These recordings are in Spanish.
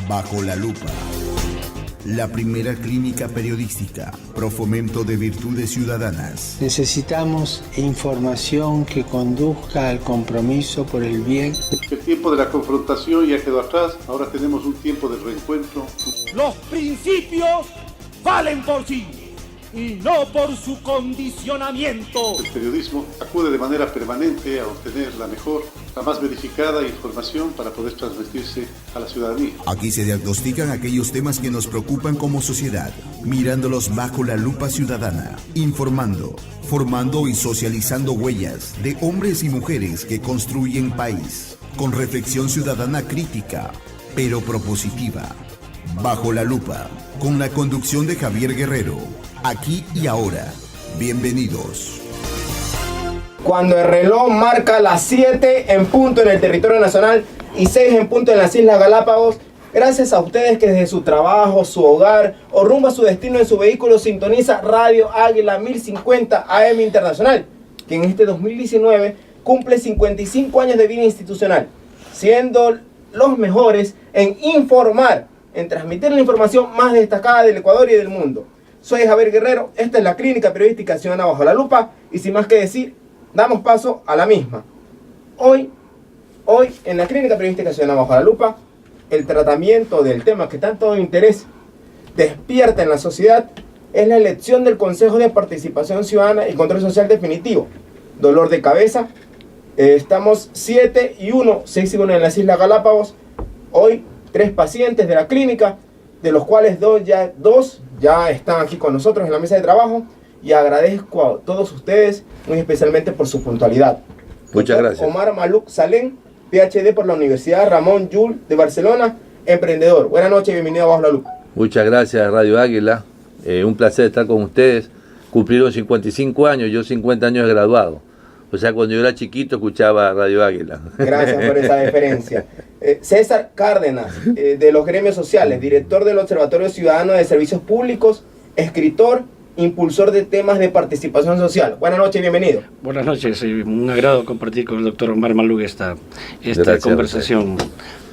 Bajo la Lupa, la primera clínica periodística pro fomento de virtudes ciudadanas. Necesitamos información que conduzca al compromiso por el bien. El tiempo de la confrontación ya quedó atrás, ahora tenemos un tiempo de reencuentro. Los principios valen por sí y no por su condicionamiento. El periodismo acude de manera permanente a obtener la mejor, la más verificada información para poder transmitirse a la ciudadanía. Aquí se diagnostican aquellos temas que nos preocupan como sociedad, mirándolos bajo la lupa ciudadana, informando, formando y socializando huellas de hombres y mujeres que construyen país, con reflexión ciudadana crítica, pero propositiva. Bajo la Lupa, con la conducción de Javier Guerrero, aquí y ahora. Bienvenidos. Cuando el reloj marca las 7 en punto en el territorio nacional y 6 en punto en las Islas Galápagos, gracias a ustedes que desde su trabajo, su hogar o rumbo a su destino en su vehículo sintoniza Radio Águila 1050 AM Internacional, que en este 2019 cumple 55 años de vida institucional, siendo los mejores en informar, en transmitir la información más destacada del Ecuador y del mundo. Soy Javier Guerrero, esta es la Clínica Periodística Ciudadana Bajo la Lupa y sin más que decir, damos paso a la misma. Hoy en la Clínica Periodística Ciudadana Bajo la Lupa, el tratamiento del tema que tanto interés despierta en la sociedad es la elección del Consejo de Participación Ciudadana y Control Social Definitivo. Dolor de cabeza, estamos 7 y 1, 6 y 1 en las Islas Galápagos. Hoy 3 pacientes de la clínica, de los cuales dos ya están aquí con nosotros en la mesa de trabajo, y agradezco a todos ustedes muy especialmente por su puntualidad. Muchas gracias. Omar Maluk Salén, PhD por la Universidad Ramón Llull de Barcelona, emprendedor. Buenas noches y bienvenido a Bajo la Lupa. Muchas gracias, Radio Águila. Un placer estar con ustedes. Cumplieron 55 años, yo 50 años de graduado. O sea, cuando yo era chiquito escuchaba Radio Águila. Gracias por esa deferencia. César Cárdenas, de los gremios sociales, director del Observatorio Ciudadano de Servicios Públicos, escritor, impulsor de temas de participación social. Buenas noches, bienvenido. Buenas noches, un agrado compartir con el doctor Omar Maluk esta conversación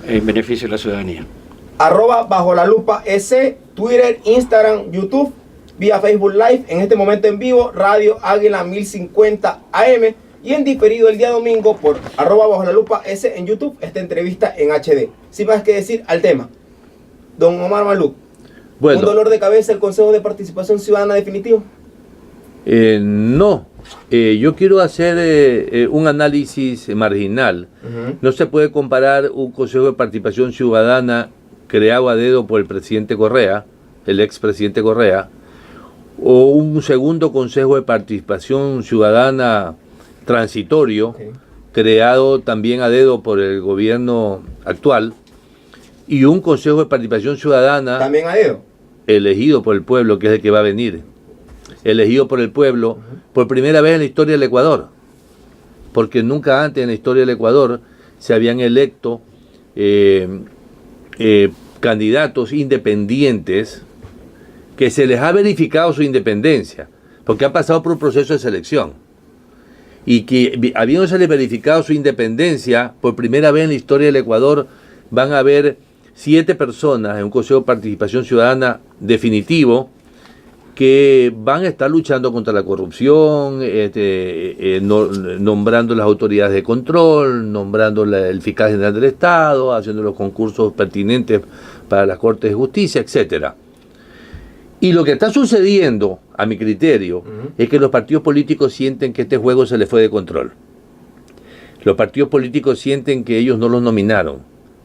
en beneficio de la ciudadanía. @Bajo la Lupa S, Twitter, Instagram, YouTube, vía Facebook Live, en este momento en vivo, Radio Águila 1050 AM, y en diferido el día domingo por @Bajo la Lupa S en YouTube, esta entrevista en HD. Sin más que decir al tema, don Omar Maluk, bueno, ¿un dolor de cabeza el Consejo de Participación Ciudadana definitivo? No, yo quiero hacer un análisis marginal. No se puede comparar un Consejo de Participación Ciudadana creado a dedo por el presidente Correa, el expresidente Correa, o un segundo Consejo de Participación Ciudadana transitorio, creado también a dedo por el gobierno actual, y un Consejo de Participación Ciudadana también a dedo, elegido por el pueblo, que es el que va a venir, elegido por el pueblo por primera vez en la historia del Ecuador, porque nunca antes en la historia del Ecuador se habían electo candidatos independientes que se les ha verificado su independencia, porque han pasado por un proceso de selección, y que habiéndose verificado su independencia por primera vez en la historia del Ecuador, van a haber 7 personas en un Consejo de Participación Ciudadana definitivo que van a estar luchando contra la corrupción, nombrando las autoridades de control, nombrando el fiscal general del Estado, haciendo los concursos pertinentes para las Cortes de Justicia, etcétera. Y lo que está sucediendo, a mi criterio, es que los partidos políticos sienten que este juego se les fue de control. Los partidos políticos sienten que ellos no los nominaron,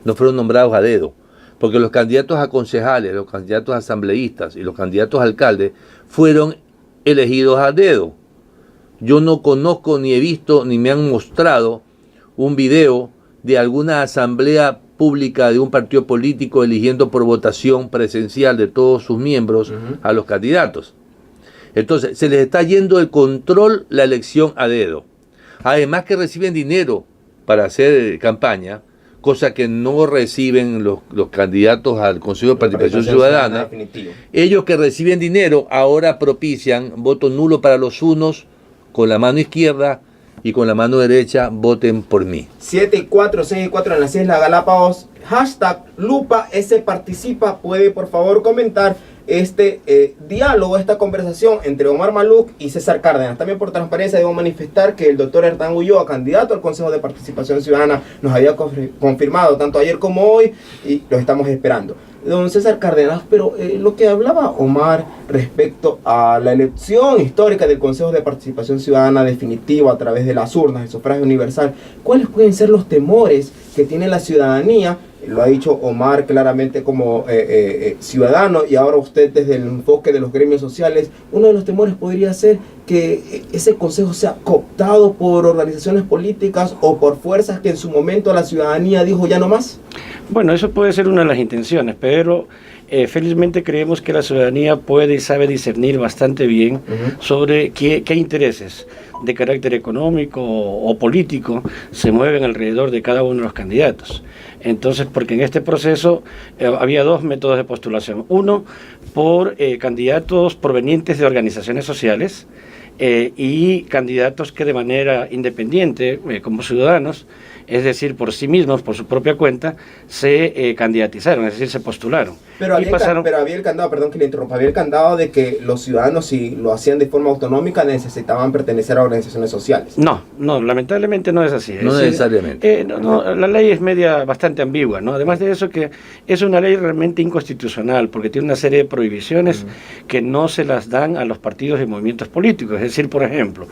no fueron nombrados a dedo, porque los candidatos a concejales, los candidatos a asambleístas y los candidatos a alcaldes fueron elegidos a dedo. Yo no conozco, ni he visto, ni me han mostrado un video de alguna asamblea pública de un partido político eligiendo por votación presencial de todos sus miembros a los candidatos. Entonces, se les está yendo el control, la elección a dedo. Además que reciben dinero para hacer campaña, cosa que no reciben los candidatos al Consejo de Participación Ciudadana. Ellos que reciben dinero ahora propician voto nulo para los unos con la mano izquierda y con la mano derecha voten por mí. 7 y 4, 6 y 4 en las Islas Galápagos. Hashtag Lupa S participa. Puede por favor comentar este diálogo, esta conversación entre Omar Maluk y César Cárdenas. También por transparencia debo manifestar que el doctor Hernán Ulloa, candidato al Consejo de Participación Ciudadana, nos había confirmado tanto ayer como hoy y lo estamos esperando. Don César Cárdenas, pero lo que hablaba Omar respecto a la elección histórica del Consejo de Participación Ciudadana definitivo a través de las urnas, el sufragio universal, ¿cuáles pueden ser los temores que tiene la ciudadanía? Lo ha dicho Omar claramente como ciudadano y ahora usted desde el enfoque de los gremios sociales. Uno de los temores podría ser que ese consejo sea cooptado por organizaciones políticas o por fuerzas que en su momento la ciudadanía dijo ya no más. Bueno, eso puede ser una de las intenciones, pero felizmente creemos que la ciudadanía puede y sabe discernir bastante bien sobre qué intereses de carácter económico o político se mueven alrededor de cada uno de los candidatos. Entonces, porque en este proceso había dos métodos de postulación. Uno, por candidatos provenientes de organizaciones sociales y candidatos que de manera independiente, como ciudadanos, es decir, por sí mismos, por su propia cuenta, se candidatizaron, es decir, se postularon. Pero había el candado, perdón que le interrumpa, había el candado de que los ciudadanos, si lo hacían de forma autonómica, necesitaban pertenecer a organizaciones sociales. No, lamentablemente no es así. No necesariamente. La ley es bastante ambigua, ¿no? Además de eso, que es una ley realmente inconstitucional, porque tiene una serie de prohibiciones que no se las dan a los partidos y movimientos políticos. Es decir, por ejemplo,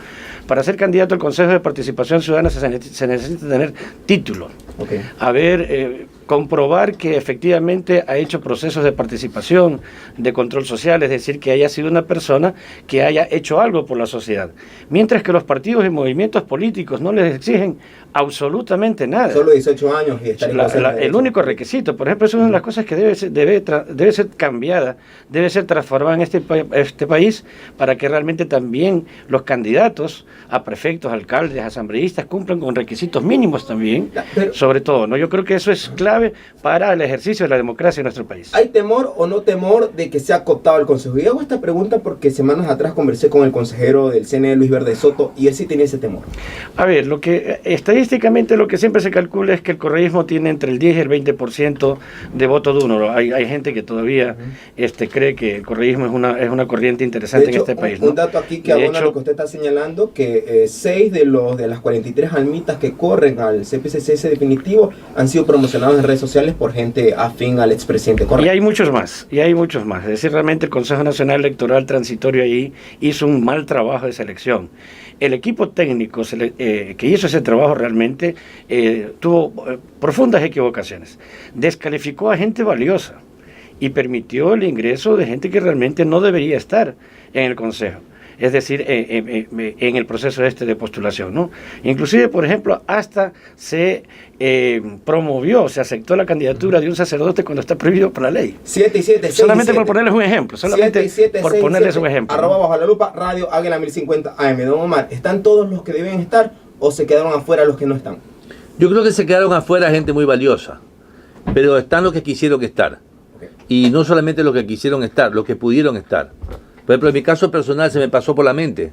para ser candidato al Consejo de Participación Ciudadana se necesita tener título. Comprobar que efectivamente ha hecho procesos de participación, de control social, es decir, que haya sido una persona que haya hecho algo por la sociedad. Mientras que los partidos y movimientos políticos no les exigen absolutamente nada. Solo 18 años y estar en el único requisito, por ejemplo, es una de las cosas que debe ser cambiada, debe ser transformada en este país para que realmente también los candidatos a prefectos, alcaldes, asambleístas cumplan con requisitos mínimos también, sobre todo, ¿no? Yo creo que eso es clave para el ejercicio de la democracia en nuestro país. ¿Hay temor o no temor de que sea cooptado el Consejo? Y hago esta pregunta porque semanas atrás conversé con el consejero del CNE, Luis Verde Soto, y él sí tenía ese temor. A ver, estadísticamente lo que siempre se calcula es que el correísmo tiene entre el 10 y el 20% de voto duro. Hay gente que todavía cree que el correísmo es una corriente interesante en este país, ¿no? Un dato aquí que abona lo que usted está señalando, que 6 de las 43 almitas que corren al CPCCS definitivo han sido promocionados en redes sociales por gente afín al expresidente Correa. Y hay muchos más. Es decir, realmente el Consejo Nacional Electoral Transitorio ahí hizo un mal trabajo de selección. El equipo técnico que hizo ese trabajo realmente tuvo profundas equivocaciones. Descalificó a gente valiosa y permitió el ingreso de gente que realmente no debería estar en el Consejo. Es decir, en el proceso de postulación, ¿no? Inclusive, por ejemplo, hasta se promovió, se aceptó la candidatura de un sacerdote cuando está prohibido por la ley. 7 y 7, solamente por ponerles un ejemplo, @bajo la lupa, Radio Águila 1050 AM. Don Omar, ¿están todos los que deben estar o se quedaron afuera los que no están? Yo creo que se quedaron afuera gente muy valiosa, pero están los que quisieron estar. Y no solamente los que quisieron estar, los que pudieron estar. Por ejemplo, en mi caso personal se me pasó por la mente,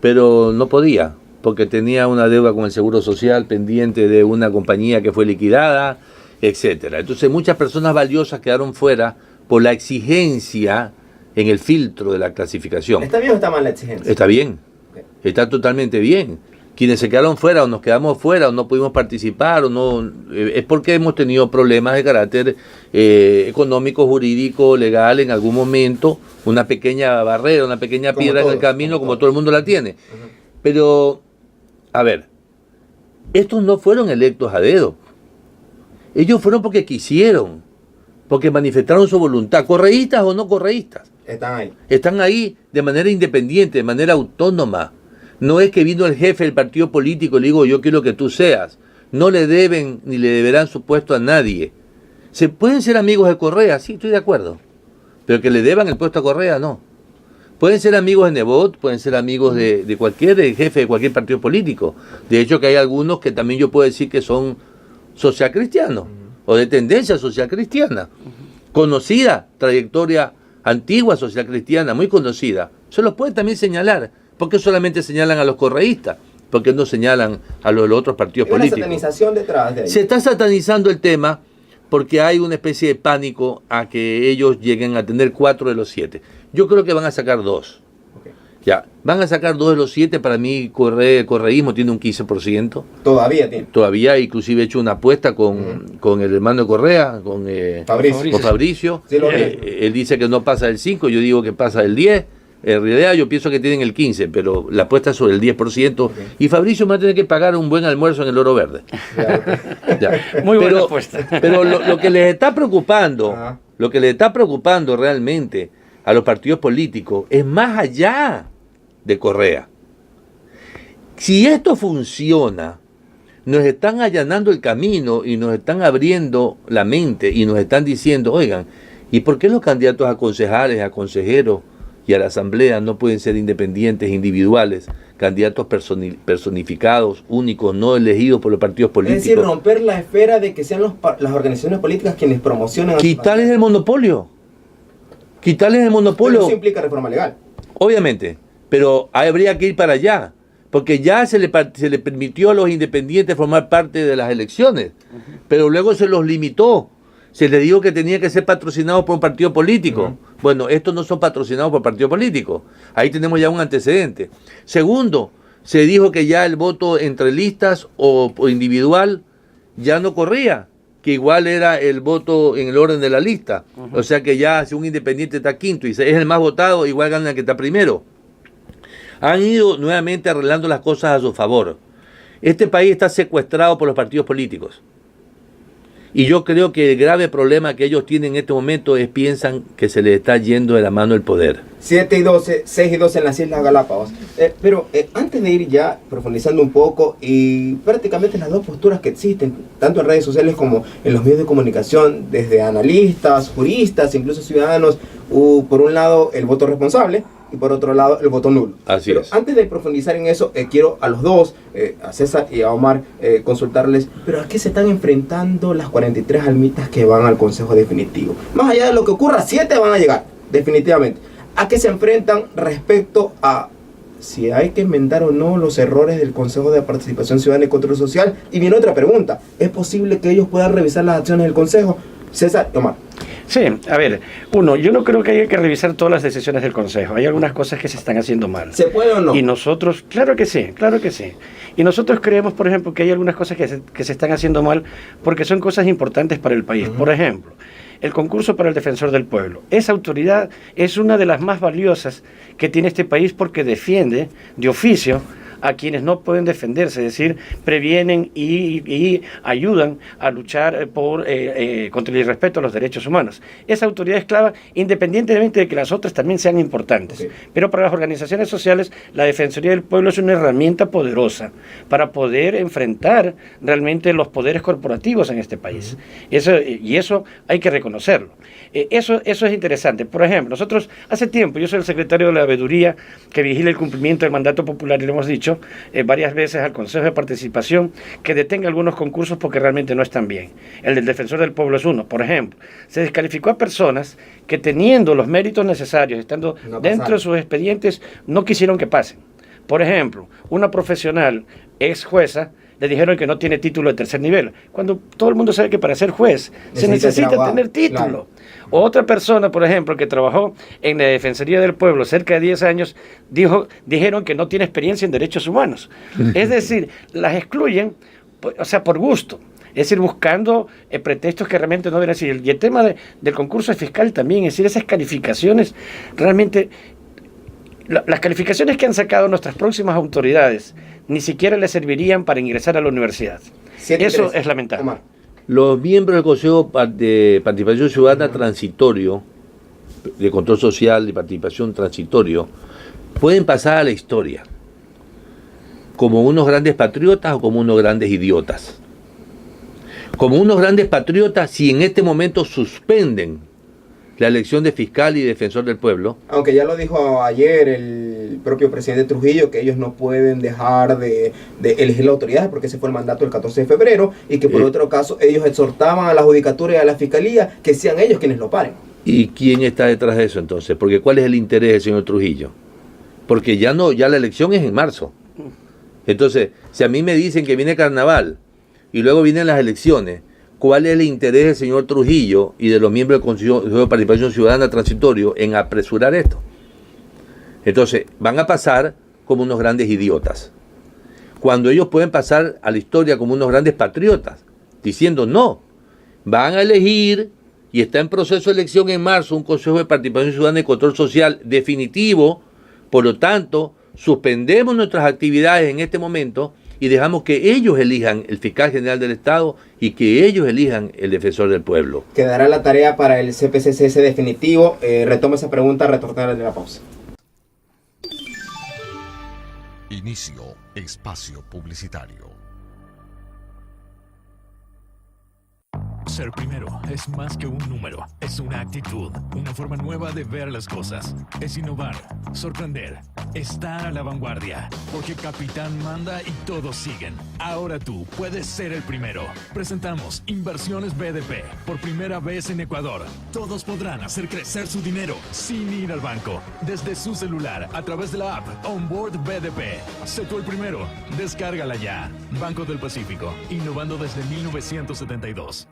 pero no podía, porque tenía una deuda con el Seguro Social pendiente de una compañía que fue liquidada, etcétera. Entonces muchas personas valiosas quedaron fuera por la exigencia en el filtro de la clasificación. ¿Está bien o está mal la exigencia? Está bien, está totalmente bien. Quienes se quedaron fuera o nos quedamos fuera o no pudimos participar o no, es porque hemos tenido problemas de carácter económico, jurídico, legal en algún momento, una pequeña barrera, una pequeña piedra en el camino, como todo el mundo la tiene. Pero, a ver, estos no fueron electos a dedo. Ellos fueron porque quisieron, porque manifestaron su voluntad, correístas o no correístas. Están ahí de manera independiente, de manera autónoma. No es que vino el jefe del partido político y le digo yo quiero que tú seas. No le deben ni le deberán su puesto a nadie. ¿Se pueden ser amigos de Correa? Sí, estoy de acuerdo. Pero que le deban el puesto a Correa, no. Pueden ser amigos de Nebot, pueden ser amigos de cualquier jefe de cualquier partido político. De hecho que hay algunos que también yo puedo decir que son socialcristianos o de tendencia social cristiana. Conocida, trayectoria antigua social cristiana, muy conocida. Se los puede también señalar. ¿Por qué solamente señalan a los correístas? ¿por qué no señalan a los otros partidos políticos? Hay una satanización detrás de ahí. Se está satanizando el tema porque hay una especie de pánico a que ellos lleguen a tener 4 de los 7. Yo creo que van a sacar 2. Okay. Ya, van a sacar 2 de los 7. Para mí, correísmo tiene un 15%. Todavía tiene. Todavía, inclusive he hecho una apuesta con el hermano de Correa, con Fabricio. Sí, Él dice que no pasa del 5, yo digo que pasa del 10. En realidad yo pienso que tienen el 15, pero la apuesta es sobre el 10%. Okay. Y Fabricio va a tener que pagar un buen almuerzo en el Oro Verde. Ya. Muy buena apuesta. Pero lo que les está preocupando, lo que les está preocupando realmente a los partidos políticos es más allá de Correa. Si esto funciona, nos están allanando el camino y nos están abriendo la mente y nos están diciendo, oigan, ¿y por qué los candidatos a concejales, a consejeros y a la asamblea no pueden ser independientes, individuales, candidatos personificados, únicos, no elegidos por los partidos políticos? Es decir, romper la esfera de que sean las organizaciones políticas quienes promocionan... Quitarles el monopolio. Quitarles el monopolio. Pero eso implica reforma legal. Obviamente, pero habría que ir para allá, porque ya se le permitió a los independientes formar parte de las elecciones, pero luego se los limitó. Se les dijo que tenía que ser patrocinado por un partido político. Bueno, estos no son patrocinados por partido político. Ahí tenemos ya un antecedente. Segundo, se dijo que ya el voto entre listas o individual ya no corría, que igual era el voto en el orden de la lista. O sea que ya si un independiente está quinto y es el más votado, igual gana el que está primero. Han ido nuevamente arreglando las cosas a su favor. Este país está secuestrado por los partidos políticos. Y yo creo que el grave problema que ellos tienen en este momento es piensan que se les está yendo de la mano el poder. 7 y 12, 6 y 12 en las Islas Galápagos. Pero antes de ir ya profundizando un poco, y prácticamente las dos posturas que existen, tanto en redes sociales como en los medios de comunicación, desde analistas, juristas, incluso ciudadanos, por un lado el voto responsable, y por otro lado el voto nulo. Así pero es. Antes de profundizar en eso, quiero a los dos, a César y a Omar, consultarles, pero ¿a qué se están enfrentando las 43 almitas que van al Consejo Definitivo? Más allá de lo que ocurra, 7 van a llegar, definitivamente. ¿A qué se enfrentan respecto a si hay que enmendar o no los errores del Consejo de Participación Ciudadana y Control Social? Y viene otra pregunta, ¿es posible que ellos puedan revisar las acciones del Consejo? César y Omar. Sí, a ver, yo no creo que haya que revisar todas las decisiones del Consejo. Hay algunas cosas que se están haciendo mal. ¿Se puede o no? Y nosotros, claro que sí. Y nosotros creemos, por ejemplo, que hay algunas cosas que se están haciendo mal porque son cosas importantes para el país. Por ejemplo, el concurso para el Defensor del Pueblo. Esa autoridad es una de las más valiosas que tiene este país porque defiende de oficio a quienes no pueden defenderse, es decir, previenen y ayudan a luchar contra el irrespeto a los derechos humanos. Esa autoridad es clave, independientemente de que las otras también sean importantes. Okay. Pero para las organizaciones sociales, la Defensoría del Pueblo es una herramienta poderosa para poder enfrentar realmente los poderes corporativos en este país. Eso hay que reconocerlo. Eso es interesante. Por ejemplo, nosotros hace tiempo, yo soy el secretario de la Veeduría que vigila el cumplimiento del mandato popular y lo hemos dicho varias veces al Consejo de Participación que detenga algunos concursos porque realmente no están bien. El del Defensor del Pueblo es uno. Por ejemplo, se descalificó a personas que teniendo los méritos necesarios, estando dentro de sus expedientes, no quisieron que pasen. Por ejemplo, una profesional ex jueza le dijeron que no tiene título de tercer nivel, cuando todo el mundo sabe que para ser juez se necesita tener título. Claro. Otra persona, por ejemplo, que trabajó en la Defensoría del Pueblo cerca de 10 años, dijeron que no tiene experiencia en derechos humanos. Es decir, las excluyen, por gusto. Es decir, buscando pretextos que realmente no deben ser. Y el tema del concurso fiscal también, es decir, esas calificaciones, realmente, las calificaciones que han sacado nuestras próximas autoridades ni siquiera les servirían para ingresar a la universidad. Eso es lamentable. Omar. Los miembros del Consejo de Participación Ciudadana transitorio, de control social y participación transitorio, pueden pasar a la historia como unos grandes patriotas o como unos grandes idiotas. Como unos grandes patriotas si en este momento suspenden la elección de fiscal y defensor del pueblo. Aunque ya lo dijo ayer el propio presidente Trujillo, que ellos no pueden dejar de elegir la autoridad porque ese fue el mandato del 14 de febrero y que por otro caso ellos exhortaban a la judicatura y a la fiscalía que sean ellos quienes lo paren. ¿Y quién está detrás de eso entonces? Porque ¿cuál es el interés del señor Trujillo? Porque ya la elección es en marzo. Entonces, si a mí me dicen que viene carnaval y luego vienen las elecciones, ¿cuál es el interés del señor Trujillo y de los miembros del Consejo de Participación Ciudadana Transitorio en apresurar esto? Entonces, van a pasar como unos grandes idiotas, cuando ellos pueden pasar a la historia como unos grandes patriotas, diciendo no, van a elegir, y está en proceso de elección en marzo, un Consejo de Participación Ciudadana y Control Social definitivo. Por lo tanto, suspendemos nuestras actividades en este momento y dejamos que ellos elijan el fiscal general del Estado y que ellos elijan el defensor del pueblo. Quedará la tarea para el CPCCS definitivo. Retomo esa pregunta, retornar de la pausa. Inicio espacio publicitario. Ser primero es más que un número, es una actitud, una forma nueva de ver las cosas. Es innovar, sorprender, estar a la vanguardia, porque Capitán manda y todos siguen. Ahora tú puedes ser el primero. Presentamos Inversiones BDP, por primera vez en Ecuador. Todos podrán hacer crecer su dinero sin ir al banco, desde su celular, a través de la app Onboard BDP. Sé tú el primero, descárgala ya. Banco del Pacífico, innovando desde 1972.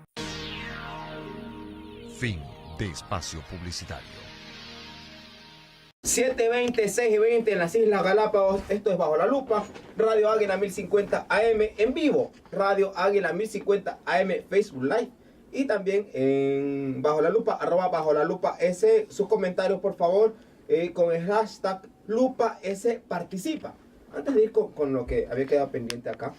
Fin de espacio publicitario. 7:20, 6:20 en las Islas Galápagos. Esto es Bajo la Lupa, Radio Águila 1050 AM en vivo, Radio Águila 1050 AM Facebook Live y también en Bajo la Lupa, @Bajo la Lupa S. Sus comentarios, por favor, con el hashtag Lupa S participa. Antes de ir con lo que había quedado pendiente acá,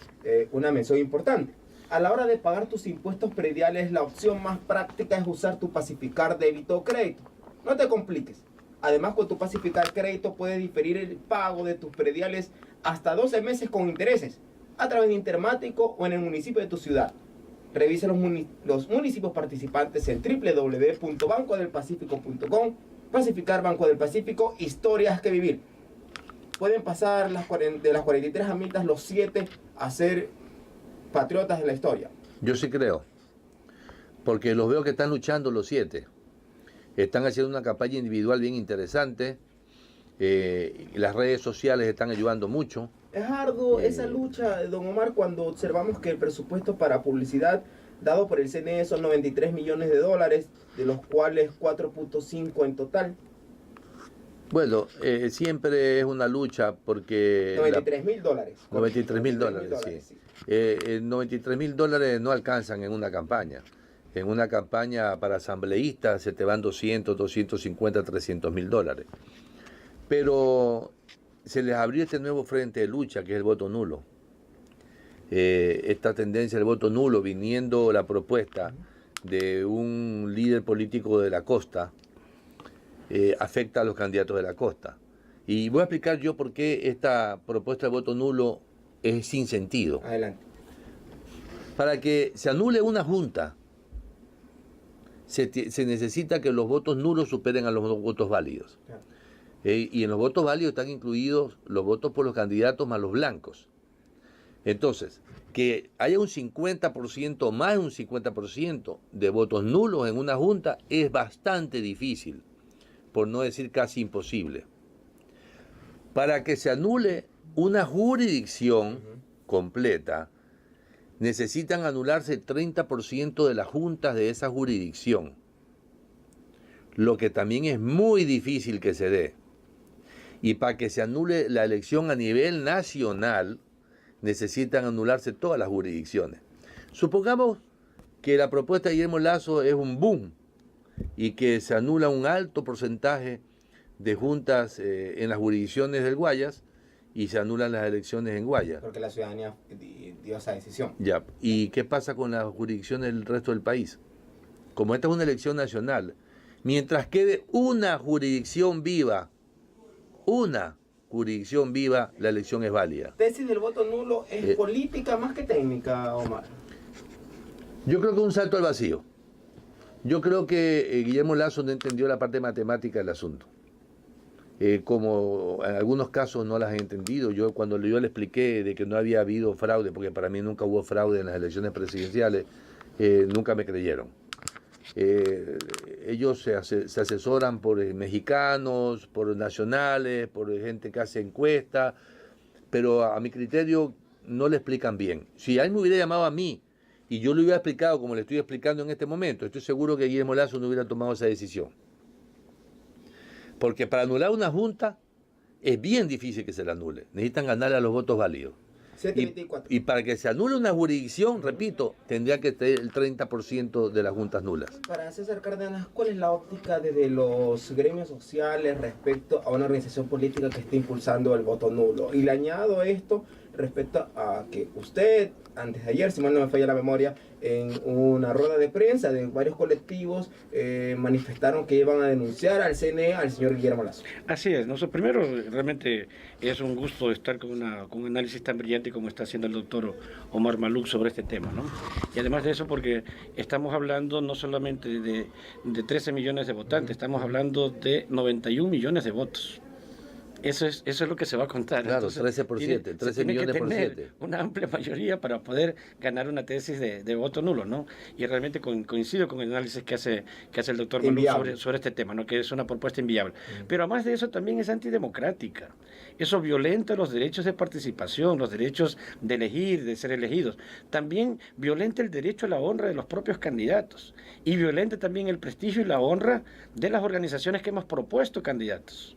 una mención importante. A la hora de pagar tus impuestos prediales, la opción más práctica es usar tu Pacificar débito o crédito. No te compliques. Además, con tu Pacificar crédito puedes diferir el pago de tus prediales hasta 12 meses con intereses a través de Intermático o en el municipio de tu ciudad. Revisa los municipios participantes en www.bancodelpacifico.com. Pacificar Banco del Pacífico, historias que vivir. Pueden pasar de las 43 amitas los 7 a ser patriotas de la historia. Yo sí creo, porque los veo que están luchando los 7. Están haciendo una campaña individual bien interesante. Las redes sociales están ayudando mucho. Es arduo esa lucha, don Omar, cuando observamos que el presupuesto para publicidad dado por el CNE son 93 millones de dólares, de los cuales 4.5 en total. Bueno, siempre es una lucha porque... 93 mil dólares. 93 mil dólares, sí. 93 mil dólares no alcanzan en una campaña. En una campaña para asambleístas se te van 200, 250, 300 mil dólares. Pero se les abrió este nuevo frente de lucha que es el voto nulo. Esta tendencia del voto nulo, viniendo la propuesta de un líder político de la costa, afecta a los candidatos de la costa. Y voy a explicar yo por qué esta propuesta de voto nulo es sin sentido. Adelante. Para que se anule una junta, se necesita que los votos nulos superen a los votos válidos. Claro. Y en los votos válidos están incluidos los votos por los candidatos más los blancos. Entonces, que haya un 50%, más de un 50% de votos nulos en una junta es bastante difícil, por no decir casi imposible. Para que se anule una jurisdicción completa, necesitan anularse el 30% de las juntas de esa jurisdicción, lo que también es muy difícil que se dé. Y para que se anule la elección a nivel nacional, necesitan anularse todas las jurisdicciones. Supongamos que la propuesta de Guillermo Lasso es un boom y que se anula un alto porcentaje de juntas en las jurisdicciones del Guayas y se anulan las elecciones en Guayas. Porque la ciudadanía dio esa decisión. Ya. ¿Y qué pasa con las jurisdicciones del resto del país? Como esta es una elección nacional, mientras quede una jurisdicción viva, la elección es válida. Tesis del voto nulo es política más que técnica, Omar. Yo creo que un salto al vacío. Yo creo que Guillermo Lasso no entendió la parte matemática del asunto. Como en algunos casos no las he entendido. Cuando yo le expliqué de que no había habido fraude, porque para mí nunca hubo fraude en las elecciones presidenciales, nunca me creyeron. Ellos se asesoran por mexicanos, por nacionales, por gente que hace encuestas, pero a mi criterio no le explican bien. Si él me hubiera llamado a mí y yo le hubiera explicado como le estoy explicando en este momento, estoy seguro que Guillermo Lasso no hubiera tomado esa decisión. Porque para anular una junta es bien difícil que se la anule. Necesitan ganarle a los votos válidos. Y para que se anule una jurisdicción, repito, tendría que tener el 30% de las juntas nulas. Para César Cárdenas, ¿cuál es la óptica desde los gremios sociales respecto a una organización política que esté impulsando el voto nulo? Y le añado esto respecto a que usted, antes de ayer, si mal no me falla la memoria, en una rueda de prensa de varios colectivos manifestaron que iban a denunciar al CNE al señor Guillermo Lasso. Así es, ¿no? Primero, realmente es un gusto estar con un análisis tan brillante como está haciendo el doctor Omar Maluk sobre este tema, ¿no? Y además de eso, porque estamos hablando no solamente de 13 millones de votantes, estamos hablando de 91 millones de votos. Eso es lo que se va a contar. Claro, Entonces, 13 por 7, 13 millones por 7. Una amplia mayoría para poder ganar una tesis de voto nulo, ¿no? Y realmente coincido con el análisis que hace el doctor Malú sobre este tema, ¿no? Que es una propuesta inviable. Pero además de eso también es antidemocrática. Eso violenta los derechos de participación, los derechos de elegir, de ser elegidos. También violenta el derecho a la honra de los propios candidatos. Y violenta también el prestigio y la honra de las organizaciones que hemos propuesto candidatos.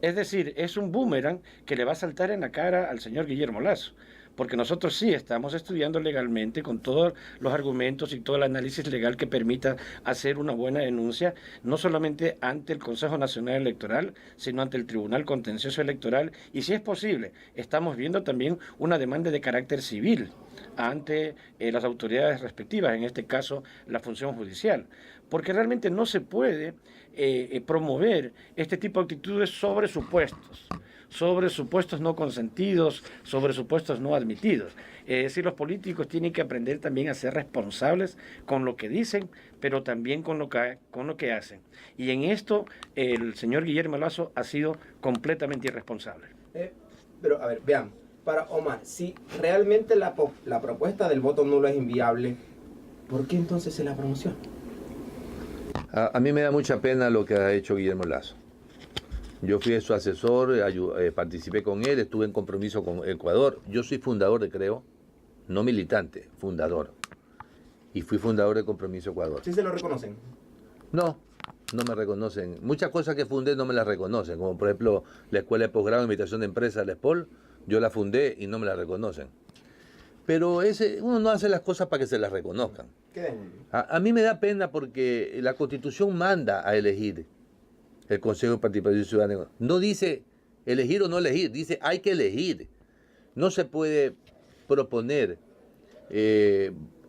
Es decir, es un boomerang que le va a saltar en la cara al señor Guillermo Lasso, porque nosotros sí estamos estudiando legalmente con todos los argumentos y todo el análisis legal que permita hacer una buena denuncia, no solamente ante el Consejo Nacional Electoral, sino ante el Tribunal Contencioso Electoral, y si es posible, estamos viendo también una demanda de carácter civil ante las autoridades respectivas, en este caso la función judicial, porque realmente no se puede promover este tipo de actitudes sobre supuestos no consentidos, sobre supuestos no admitidos. Es decir, los políticos tienen que aprender también a ser responsables con lo que dicen, pero también con lo que hacen. Y en esto el señor Guillermo Lasso ha sido completamente irresponsable. Pero, a ver, vean, para Omar, si realmente la propuesta del voto nulo es inviable, ¿por qué entonces se la promociona? A mí me da mucha pena lo que ha hecho Guillermo Lasso. Yo fui su asesor, participé con él, estuve en compromiso con Ecuador. Yo soy fundador de Creo, no militante, fundador. Y fui fundador de Compromiso Ecuador. ¿Sí se lo reconocen? No me reconocen. Muchas cosas que fundé no me las reconocen, como por ejemplo la Escuela de Posgrado de Invitación de Empresas, la ESPOL, yo la fundé y no me la reconocen. Pero uno no hace las cosas para que se las reconozcan. A mí me da pena porque la Constitución manda a elegir el Consejo de Participación Ciudadana. No dice elegir o no elegir, dice hay que elegir. No se puede proponer,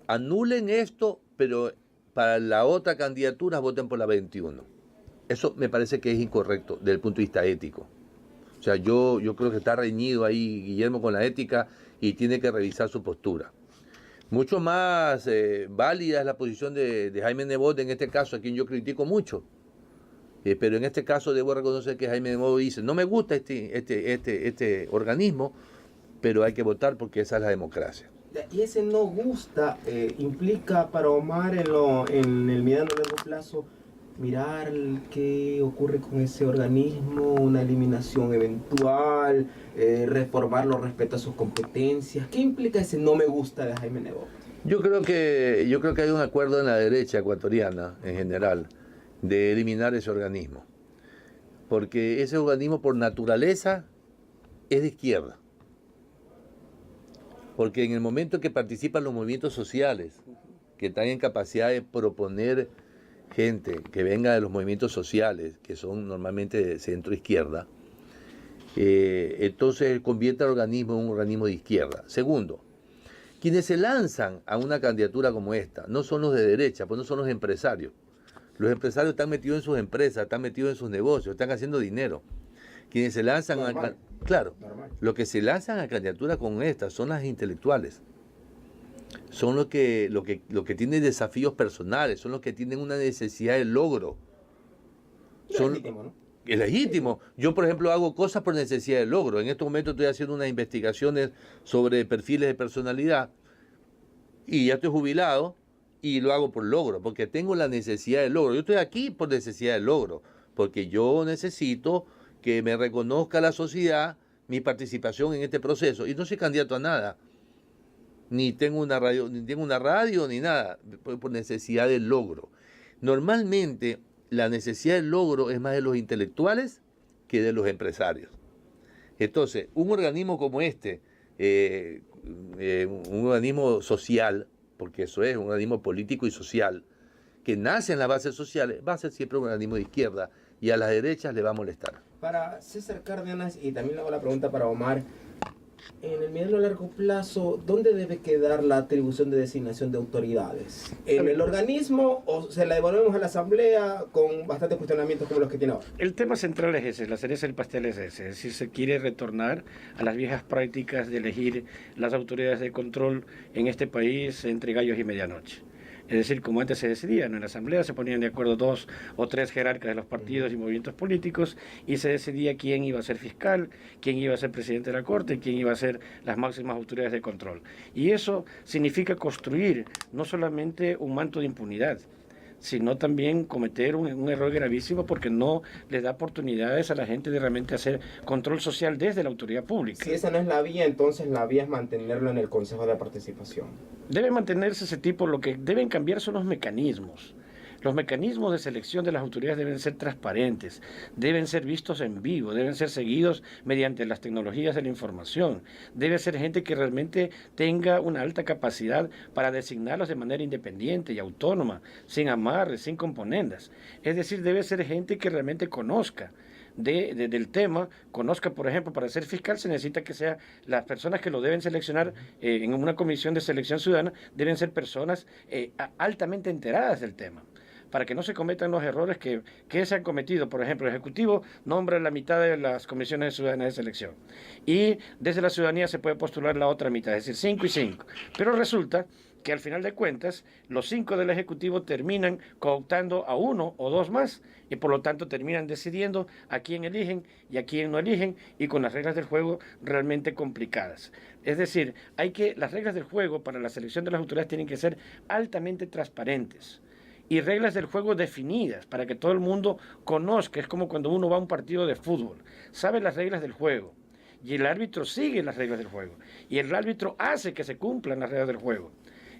anulen esto, pero para la otra candidatura voten por la 21. Eso me parece que es incorrecto desde el punto de vista ético. O sea, yo creo que está reñido ahí Guillermo con la ética y tiene que revisar su postura. Mucho más válida es la posición de Jaime Nebot en este caso, a quien yo critico mucho. Pero en este caso debo reconocer que Jaime Nebot dice, no me gusta este organismo, pero hay que votar porque esa es la democracia. Y ese no gusta implica para Omar en el mediano y largo plazo mirar qué ocurre con ese organismo, una eliminación eventual, reformarlo respecto a sus competencias. ¿Qué implica ese no me gusta de Jaime Nebot? Yo creo que hay un acuerdo en la derecha ecuatoriana en general de eliminar ese organismo, porque ese organismo por naturaleza es de izquierda, porque en el momento que participan los movimientos sociales que están en capacidad de proponer gente que venga de los movimientos sociales, que son normalmente de centro-izquierda, entonces convierte al organismo en un organismo de izquierda. Segundo, quienes se lanzan a una candidatura como esta no son los de derecha, pues no son los empresarios. Los empresarios están metidos en sus empresas, están metidos en sus negocios, están haciendo dinero. Quienes se lanzan los que se lanzan a candidaturas como esta son las intelectuales. Son los que tienen desafíos personales, son los que tienen una necesidad de logro. Es legítimo, ¿no? Es legítimo. Yo, por ejemplo, hago cosas por necesidad de logro. En estos momentos estoy haciendo unas investigaciones sobre perfiles de personalidad y ya estoy jubilado y lo hago por logro, porque tengo la necesidad de logro. Yo estoy aquí por necesidad de logro, porque yo necesito que me reconozca la sociedad mi participación en este proceso y no soy candidato a nada. Ni tengo una radio, ni nada, por necesidad de logro. Normalmente la necesidad de logro es más de los intelectuales que de los empresarios. Entonces, un organismo como este, un organismo social, porque eso es un organismo político y social, que nace en las bases sociales, va a ser siempre un organismo de izquierda y a las derechas le va a molestar. Para César Cárdenas, y también le hago la pregunta para Omar, en el mediano y largo plazo, ¿dónde debe quedar la atribución de designación de autoridades? ¿En el organismo o se la devolvemos a la asamblea con bastantes cuestionamientos como los que tiene ahora? El tema central es ese, la cereza del pastel es ese, es decir, se quiere retornar a las viejas prácticas de elegir las autoridades de control en este país entre gallos y medianoche. Es decir, como antes se decidía, ¿no? En la asamblea se ponían de acuerdo 2 o 3 jerarcas de los partidos y movimientos políticos y se decidía quién iba a ser fiscal, quién iba a ser presidente de la Corte, quién iba a ser las máximas autoridades de control. Y eso significa construir no solamente un manto de impunidad, sino también cometer un error gravísimo porque no les da oportunidades a la gente de realmente hacer control social desde la autoridad pública. Si esa no es la vía, entonces la vía es mantenerlo en el Consejo de Participación. Debe mantenerse ese tipo, lo que deben cambiar son los mecanismos. Los mecanismos de selección de las autoridades deben ser transparentes, deben ser vistos en vivo, deben ser seguidos mediante las tecnologías de la información. Debe ser gente que realmente tenga una alta capacidad para designarlos de manera independiente y autónoma, sin amarres, sin componendas. Es decir, debe ser gente que realmente conozca del tema, conozca, por ejemplo, para ser fiscal se necesita que sea las personas que lo deben seleccionar en una comisión de selección ciudadana, deben ser personas altamente enteradas del tema, para que no se cometan los errores que se han cometido. Por ejemplo, el Ejecutivo nombra la mitad de las comisiones ciudadanas de selección y desde la ciudadanía se puede postular la otra mitad, es decir, 5 y 5. Pero resulta que al final de cuentas, los 5 del Ejecutivo terminan cooptando a 1 o 2 más y por lo tanto terminan decidiendo a quién eligen y a quién no eligen y con las reglas del juego realmente complicadas. Es decir, las reglas del juego para la selección de las autoridades tienen que ser altamente transparentes y reglas del juego definidas para que todo el mundo conozca. Es como cuando uno va a un partido de fútbol, sabe las reglas del juego y el árbitro sigue las reglas del juego y el árbitro hace que se cumplan las reglas del juego.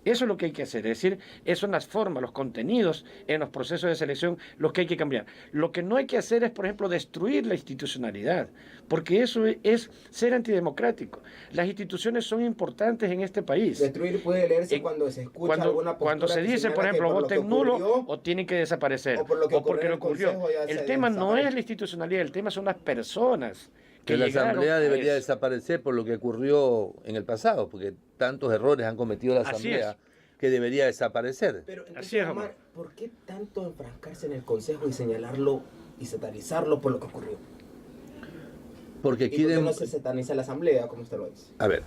Eso es lo que hay que hacer, es decir, eso son las formas, los contenidos en los procesos de selección, los que hay que cambiar. Lo que no hay que hacer es, por ejemplo, destruir la institucionalidad, porque eso es ser antidemocrático. Las instituciones son importantes en este país. Destruir puede leerse cuando se escucha alguna postura. Cuando se dice, por ejemplo, voten nulo o tienen que desaparecer, o porque lo ocurrió. El tema no es la institucionalidad, el tema son las personas. Que la Asamblea debería desaparecer por lo que ocurrió en el pasado, porque tantos errores han cometido la Asamblea que debería desaparecer. Pero entonces, Omar, ¿por qué tanto enfrascarse en el Consejo y señalarlo y satanizarlo por lo que ocurrió? Porque ¿Por qué no se sataniza la Asamblea, como usted lo dice? A ver,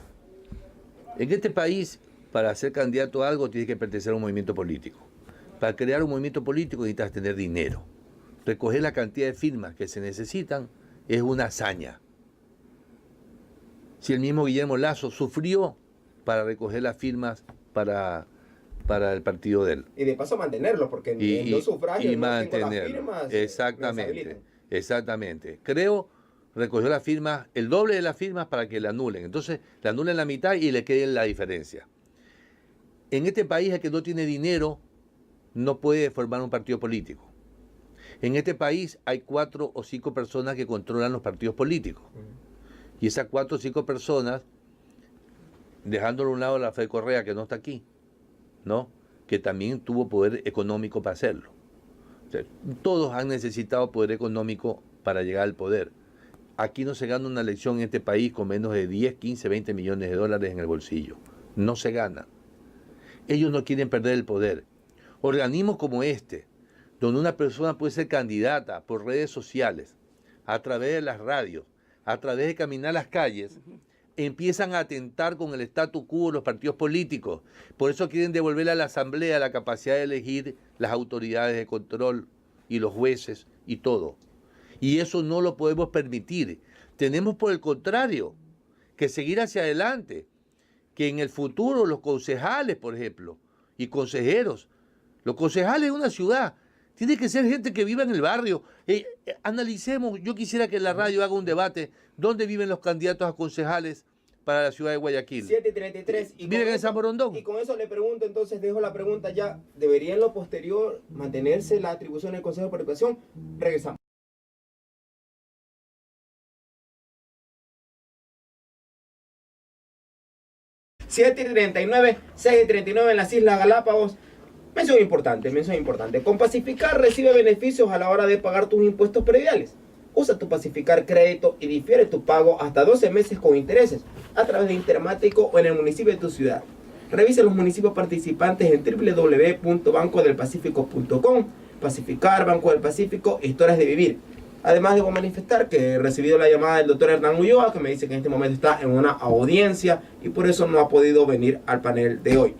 en este país, para ser candidato a algo, tienes que pertenecer a un movimiento político. Para crear un movimiento político necesitas tener dinero. Recoger la cantidad de firmas que se necesitan es una hazaña. Si el mismo Guillermo Lasso sufrió para recoger las firmas para el partido de él. Y de paso mantenerlo, porque en los sufragios y mantenerlo. Las firmas. Exactamente. Creo, recogió las firmas, el doble de las firmas para que la anulen. Entonces, la anulen la mitad y le quede la diferencia. En este país, el que no tiene dinero no puede formar un partido político. En este país hay 4 o 5 personas que controlan los partidos políticos. Y esas 4 o 5 personas, dejándolo a un lado la Fede Correa, que no está aquí, ¿no? Que también tuvo poder económico para hacerlo. O sea, todos han necesitado poder económico para llegar al poder. Aquí no se gana una elección en este país con menos de 10, 15, 20 millones de dólares en el bolsillo. No se gana. Ellos no quieren perder el poder. Organismos como este, donde una persona puede ser candidata por redes sociales, a través de las radios, a través de caminar las calles, empiezan a atentar con el statu quo de los partidos políticos. Por eso quieren devolver a la Asamblea la capacidad de elegir las autoridades de control y los jueces y todo. Y eso no lo podemos permitir. Tenemos, por el contrario, que seguir hacia adelante, que en el futuro los concejales, por ejemplo, y consejeros, los concejales de una ciudad Tiene que ser gente que viva en el barrio. Analicemos, yo quisiera que la radio haga un debate. ¿Dónde viven los candidatos a concejales para la ciudad de Guayaquil? 7:33. ¿Viven en San Borondón? Y con eso le pregunto, entonces dejo la pregunta ya. ¿Debería en lo posterior mantenerse la atribución del Consejo de Participación? Regresamos. $7.39, $6.39 en las Islas Galápagos. Mención importante. Con Pacificar recibe beneficios a la hora de pagar tus impuestos prediales. Usa tu Pacificar crédito y difiere tu pago hasta 12 meses con intereses a través de Intermático o en el municipio de tu ciudad. Revisa los municipios participantes en www.bancodelpacifico.com. Pacificar, Banco del Pacífico, historias de vivir. Además, debo manifestar que he recibido la llamada del doctor Hernán Ulloa, que me dice que en este momento está en una audiencia y por eso no ha podido venir al panel de hoy.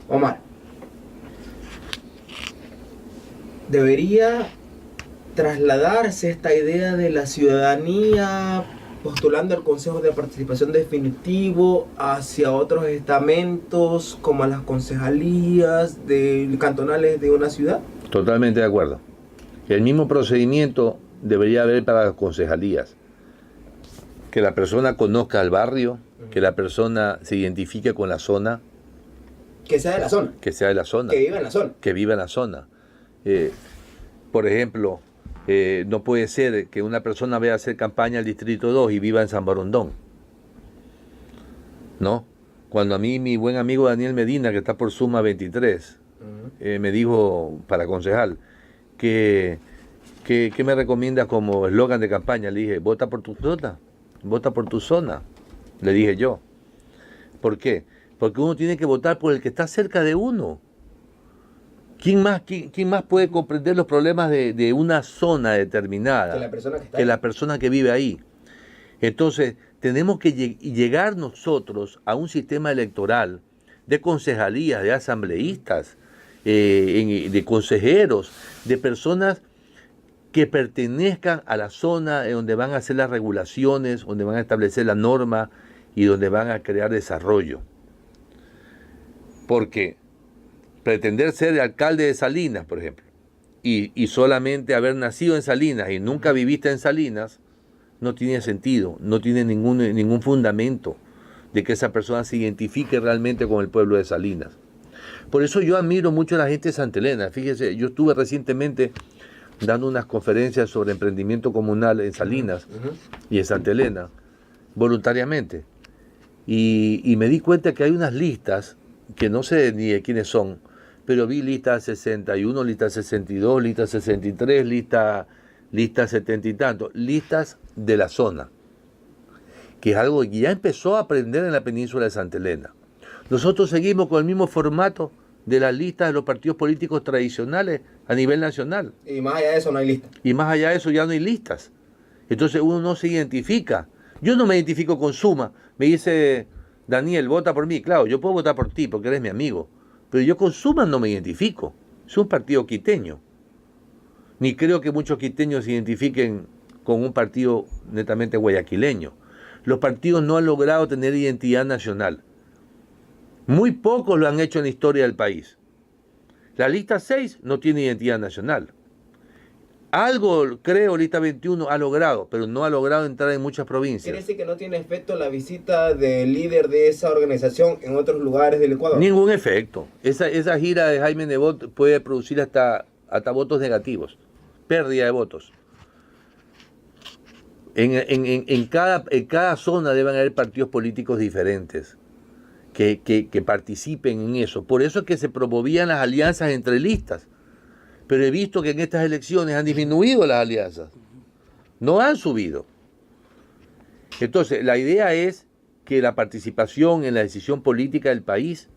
Omar, ¿debería trasladarse esta idea de la ciudadanía postulando al Consejo de Participación Definitivo hacia otros estamentos como a las concejalías cantonales de una ciudad? Totalmente de acuerdo. El mismo procedimiento debería haber para las concejalías. Que la persona conozca el barrio, que la persona se identifique con la zona. Que sea de la zona. Que sea de la zona. Que viva en la zona. Que viva en la zona. Por ejemplo, no puede ser que una persona vaya a hacer campaña al Distrito 2 y viva en San Borondón. ¿No? Cuando a mí mi buen amigo Daniel Medina, que está por Suma 23, me dijo para concejal que me recomienda como eslogan de campaña. Le dije, vota por tu zona, vota por tu zona, le dije yo. ¿Por qué? Porque uno tiene que votar por el que está cerca de uno. ¿Quién más puede comprender los problemas de una zona determinada Que la persona que está que ahí. la persona que vive ahí? Entonces, tenemos que llegar nosotros a un sistema electoral de concejalías, de asambleístas, de consejeros, de personas que pertenezcan a la zona donde van a hacer las regulaciones, donde van a establecer la norma y donde van a crear desarrollo. Porque pretender ser alcalde de Salinas, por ejemplo, y solamente haber nacido en Salinas y nunca viviste en Salinas, no tiene sentido, no tiene ningún fundamento de que esa persona se identifique realmente con el pueblo de Salinas. Por eso yo admiro mucho a la gente de Santa Elena. Fíjese, yo estuve recientemente dando unas conferencias sobre emprendimiento comunal en Salinas y en Santa Elena, voluntariamente. Y me di cuenta que hay unas listas, que no sé ni de quiénes son, pero vi lista 61, lista 62, lista 63, lista 70 y tanto, listas de la zona, que es algo que ya empezó a aprender en la península de Santa Elena. Nosotros seguimos con el mismo formato de las listas de los partidos políticos tradicionales a nivel nacional. Y más allá de eso no hay lista. Y más allá de eso ya no hay listas. Entonces uno no se identifica. Yo no me identifico con Suma. Me dice Daniel, vota por mí. Claro, yo puedo votar por ti porque eres mi amigo. Pero yo con Suma no me identifico. Es un partido quiteño. Ni creo que muchos quiteños se identifiquen con un partido netamente guayaquileño. Los partidos no han logrado tener identidad nacional. Muy pocos lo han hecho en la historia del país. La lista 6 no tiene identidad nacional. Algo, creo, lista 21 ha logrado, pero no ha logrado entrar en muchas provincias. ¿Quiere decir que no tiene efecto la visita del líder de esa organización en otros lugares del Ecuador? Ningún efecto. Esa gira de Jaime Nebot puede producir hasta votos negativos, pérdida de votos. En cada zona deben haber partidos políticos diferentes que participen en eso. Por eso es que se promovían las alianzas entre listas. Pero he visto que en estas elecciones han disminuido las alianzas. No han subido. Entonces, la idea es que la participación en la decisión política del país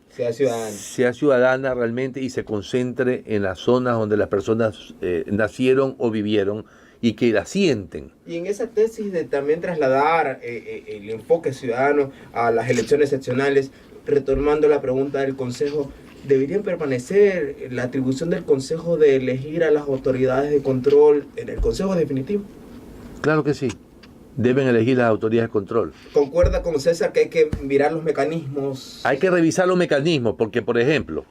sea ciudadana realmente y se concentre en las zonas donde las personas nacieron o vivieron y que la sienten. Y en esa tesis de también trasladar el enfoque ciudadano a las elecciones seccionales, retomando la pregunta del Consejo, ¿deberían permanecer la atribución del Consejo de elegir a las autoridades de control en el Consejo definitivo? Claro que sí. Deben elegir las autoridades de control. ¿Concuerda con César que hay que mirar los mecanismos? Hay que revisar los mecanismos porque, por ejemplo,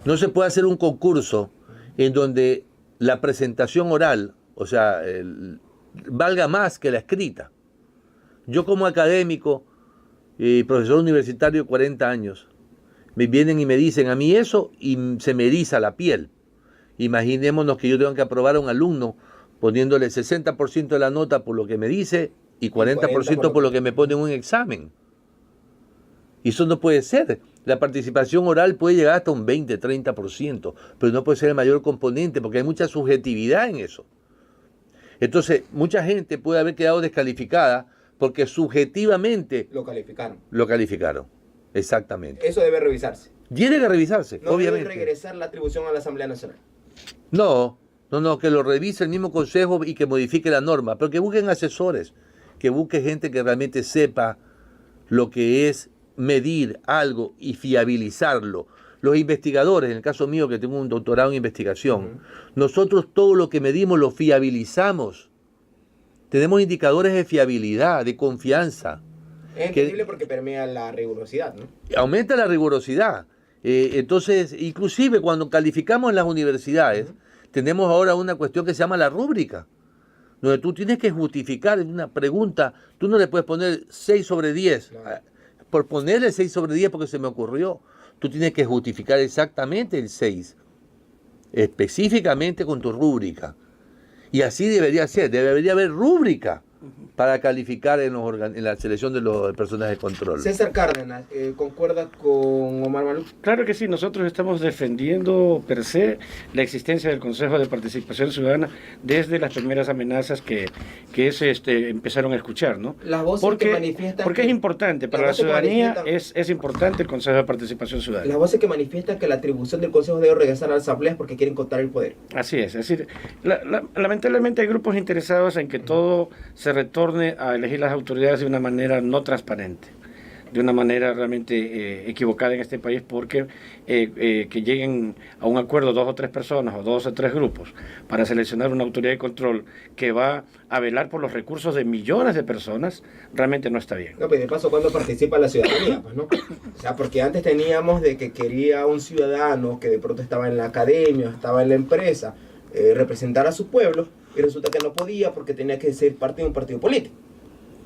no se puede hacer un concurso en donde la presentación oral, o sea, valga más que la escrita. Yo como académico y profesor universitario de 40 años, me vienen y me dicen a mí eso y se me eriza la piel. Imaginémonos que yo tengo que aprobar a un alumno poniéndole 60% de la nota por lo que me dice y 40% por lo que me pone en un examen. Y eso no puede ser. La participación oral puede llegar hasta un 20, 30%, pero no puede ser el mayor componente porque hay mucha subjetividad en eso. Entonces, mucha gente puede haber quedado descalificada porque subjetivamente Lo calificaron. lo calificaron. Exactamente. Eso debe revisarse. Tiene que revisarse, No obviamente. debe regresar la atribución a la Asamblea Nacional. No, que lo revise el mismo Consejo y que modifique la norma, pero que busquen asesores, que busquen gente que realmente sepa lo que es medir algo y fiabilizarlo. Los investigadores, en el caso mío que tengo un doctorado en investigación, nosotros todo lo que medimos lo fiabilizamos. Tenemos indicadores de fiabilidad, de confianza. Es entendible porque permea la rigurosidad, ¿no? Aumenta la rigurosidad. Entonces, inclusive cuando calificamos en las universidades, tenemos ahora una cuestión que se llama la rúbrica, donde tú tienes que justificar en una pregunta. Tú no le puedes poner 6 sobre 10, Claro. por ponerle 6 sobre 10 porque se me ocurrió. Tú tienes que justificar exactamente el 6, específicamente con tu rúbrica. Y así debería ser, debería haber rúbrica para calificar en la selección de los personas de control. César Cárdenas, ¿concuerda con Omar Maluf? Claro que sí, nosotros estamos defendiendo per se la existencia del Consejo de Participación Ciudadana desde las primeras amenazas que empezaron a escuchar, ¿no? Las voces que manifiestan... Porque es importante, para la ciudadanía es importante el Consejo de Participación Ciudadana. Las voces que manifiestan que la atribución del Consejo debe regresar a la Asamblea es porque quieren contar el poder. Así es decir, lamentablemente hay grupos interesados en que todo se retorne a elegir las autoridades de una manera no transparente, de una manera realmente equivocada en este país, porque que lleguen a un acuerdo 2 o 3 personas o 2 o 3 grupos para seleccionar una autoridad de control que va a velar por los recursos de millones de personas, realmente no está bien. No, pues de paso, ¿cuándo participa la ciudadanía? Pues, ¿no? O sea, porque antes teníamos de que quería un ciudadano que de pronto estaba en la academia, estaba en la empresa, representar a su pueblo, y resulta que no podía porque tenía que ser parte de un partido político.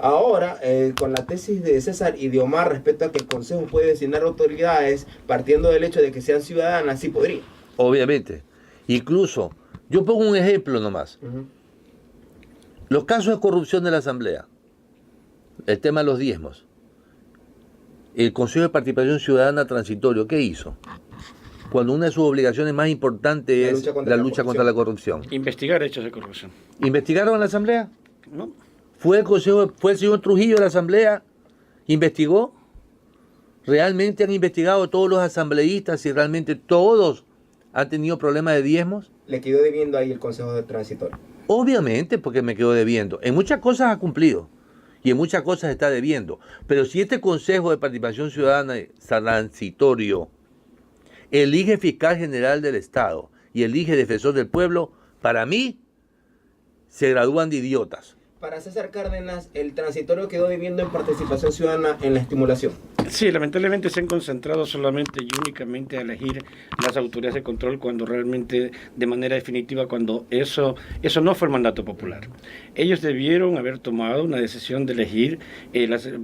Ahora, con la tesis de César y de Omar respecto a que el Consejo puede designar autoridades partiendo del hecho de que sean ciudadanas, sí podría. Obviamente. Incluso, yo pongo un ejemplo nomás. Los casos de corrupción de la Asamblea, el tema de los diezmos, el Consejo de Participación Ciudadana Transitorio, ¿qué hizo? Cuando una de sus obligaciones más importantes es la lucha contra la corrupción. Investigar hechos de corrupción. ¿Investigaron en la Asamblea? ¿No? ¿Fue el señor Trujillo de la Asamblea? ¿Investigó? ¿Realmente han investigado todos los asambleístas si realmente todos han tenido problemas de diezmos? Le quedó debiendo ahí el Consejo de Transitorio. Obviamente, porque me quedó debiendo. En muchas cosas ha cumplido y en muchas cosas está debiendo. Pero si este Consejo de Participación Ciudadana Transitorio elige fiscal general del Estado y elige defensor del pueblo, para mí se gradúan de idiotas. Para César Cárdenas, el transitorio quedó debiendo en participación ciudadana en la estimulación. Sí, lamentablemente se han concentrado solamente y únicamente a elegir las autoridades de control cuando realmente, de manera definitiva, cuando eso no fue el mandato popular. Ellos debieron haber tomado una decisión de elegir